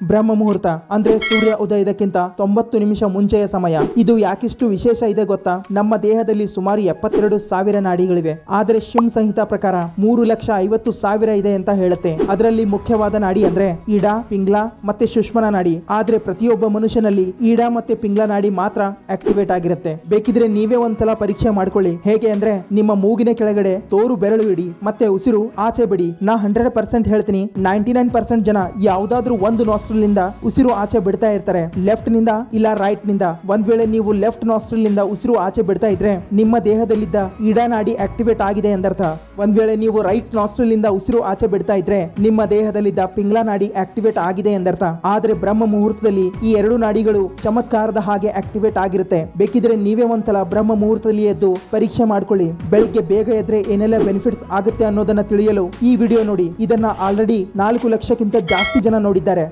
ಬ್ರಹ್ಮ ಮುಹೂರ್ತ ಅಂದ್ರೆ ಸೂರ್ಯ ಉದಯದಕ್ಕಿಂತ 90 ನಿಮಿಷ ಮುಂಚೆಯ ಸಮಯ. ಇದು ಯಾಕಿಷ್ಟು ವಿಶೇಷ ಇದೆ ಗೊತ್ತಾ? ನಮ್ಮ ದೇಹದಲ್ಲಿ ಸುಮಾರು 72,000 ನಾಡಿಗಳಿವೆ. ಆದರೆ ಶಿಂ ಸಂಹಿತಾ ಪ್ರಕಾರ 3,50,000 ಇದೆ ಅಂತ ಹೇಳುತ್ತೆ. ಅದರಲ್ಲಿ ಮುಖ್ಯವಾದ ನಾಡಿ ಅಂದ್ರೆ ಈಡಾ, ಪಿಂಗ್ಲಾ ಮತ್ತೆ ಸುಷ್ಮನಾ ನಾಡಿ. ಆದ್ರೆ ಪ್ರತಿಯೊಬ್ಬ ಮನುಷ್ಯನಲ್ಲಿ ಈಡಾ ಮತ್ತೆ ಪಿಂಗ್ಲಾ ನಾಡಿ ಮಾತ್ರ ಆಕ್ಟಿವೇಟ್ ಆಗಿರುತ್ತೆ. ಬೇಕಿದ್ರೆ ನೀವೇ ಒಂದ್ಸಲ ಪರೀಕ್ಷೆ ಮಾಡ್ಕೊಳ್ಳಿ. ಹೇಗೆ ಅಂದ್ರೆ ನಿಮ್ಮ ಮೂಗಿನ ಕೆಳಗಡೆ ತೋರು ಬೆರಳು ಇಡಿ ಮತ್ತೆ ಉಸಿರು ಆಚೆ ಬಿಡಿ. ನಾ 100% ಹೇಳ್ತೀನಿ, 99% ಜನ ಯಾವ್ದಾದ್ರು ಒಂದು ನಾಸ್ಟ್ರಿಲ್ ಇಂದ ಉಸಿರು ಆಚೆ ಬಿಡ್ತಾ ಇರ್ತಾರೆ, ಲೆಫ್ಟ್ ನಿಂದ ಇಲ್ಲ ರೈಟ್ ನಿಂದ. ಒಂದ್ ವೇಳೆ ನೀವು ಲೆಫ್ಟ್ ನಾಸ್ಟ್ರಿಲ್ ನಿಂದ ಉಸಿರು ಆಚೆ ಬಿಡ್ತಾ ಇದ್ರೆ ನಿಮ್ಮ ದೇಹದಲ್ಲಿದ್ದ ಈಡಾ ನಾಡಿ ಆಕ್ಟಿವೇಟ್ ಆಗಿದೆ ಎಂದರ್ಥ. ಒಂದ್ ವೇಳೆ ನೀವು ರೈಟ್ ನಾಸ್ಟ್ರಿಲ್ ನಿಂದ ಉಸಿರು ಆಚೆ ಬಿಡ್ತಾ ಇದ್ರೆ ನಿಮ್ಮ ದೇಹದಲ್ಲಿದ್ದ ಪಿಂಗ್ಲಾ ನಾಡಿ ಆಕ್ಟಿವೇಟ್ ಆಗಿದೆ ಎಂದರ್ಥ. ಆದ್ರೆ ಬ್ರಹ್ಮ ಮುಹೂರ್ತದಲ್ಲಿ ಈ ಎರಡು ನಾಡಿಗಳು ಚಮತ್ಕಾರದ ಹಾಗೆ ಆಕ್ಟಿವೇಟ್ ಆಗಿರುತ್ತೆ. ಬೇಕಿದ್ರೆ ನೀವೇ ಒಂದ್ಸಲ ಬ್ರಹ್ಮ ಮುಹೂರ್ತದಲ್ಲಿ ಎದ್ದು ಪರೀಕ್ಷೆ ಮಾಡ್ಕೊಳ್ಳಿ. ಬೆಳಿಗ್ಗೆ ಬೇಗ ಎದ್ರೆ ಏನೆಲ್ಲ ಬೆನಿಫಿಟ್ಸ್ ಆಗುತ್ತೆ ಅನ್ನೋದನ್ನ ತಿಳಿಯಲು ಈ ವಿಡಿಯೋ ನೋಡಿ. ಇದನ್ನ ಆಲ್ರೆಡಿ 4 ಲಕ್ಷಕ್ಕಿಂತ ಜಾಸ್ತಿ ಜನ ನೋಡಿದ್ದಾರೆ.